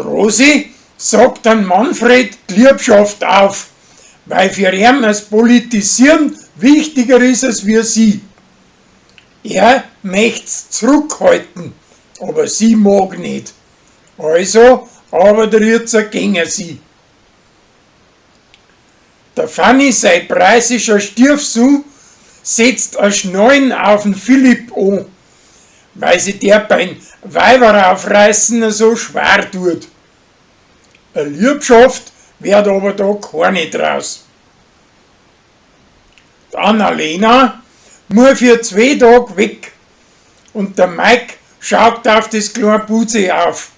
Rosi sagt dann Manfred die Liebschaft auf, weil für ihn das Politisieren wichtiger ist als für sie. Er möcht's zurückhalten, aber sie mag nicht. Also arbeitet er gegen sie. Der Fanny, sein preisischer Stiefsohn, setzt ein Schnallen auf den Philipp an, weil sie der beim Weiberaufreißen so schwer tut. Eine Liebschaft wird aber da keine draus. Die Annalena muss für 2 Tage weg und der Mike schaut auf das kleine Buzi auf.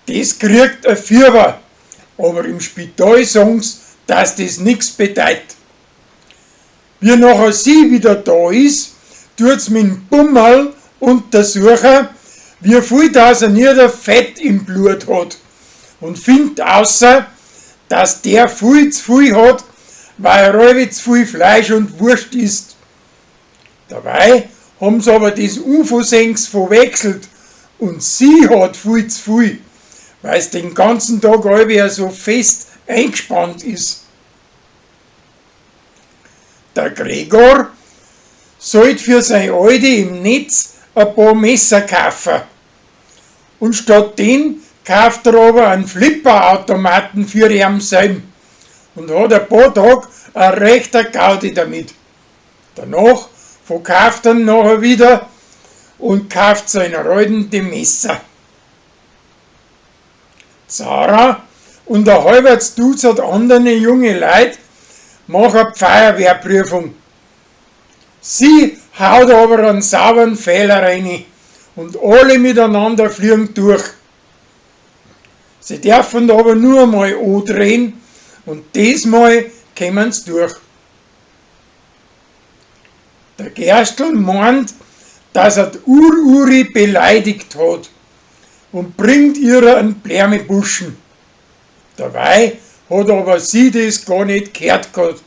Das kriegt ein Fieber, aber im Spital sagen's, dass das nichts bedeutet. Wie nachher sie wieder da ist, tut's mit dem Bummel untersuchen, wie viel das er nicht Fett im Blut hat und findet außer, dass der viel zu viel hat, weil er allweil zu viel Fleisch und Wurst isst. Dabei haben sie aber das Unversenks verwechselt und sie hat viel zu viel, weil es den ganzen Tag allweil so fest eingespannt ist. Der Gregor sollte für seine Alte im Netz ein paar Messer kaufen. Und stattdessen kauft er aber einen Flipperautomaten für ihn selber und hat ein paar Tage eine rechte Gaudi damit. Danach verkauft er ihn nachher wieder und kauft seiner Alten die Messer. Sarah und ein halbes Dutzend andere junge Leute machen die Feuerwehrprüfung. Sie haut aber einen sauberen Fehler rein und alle miteinander fliegen durch. Sie dürfen aber nur einmal andrehen und diesmal kommen sie durch. Der Gerstl meint, dass er die Uri beleidigt hat und bringt ihr einen Blärmebuschen. Dabei hat aber sie das gar nicht gehört gehabt.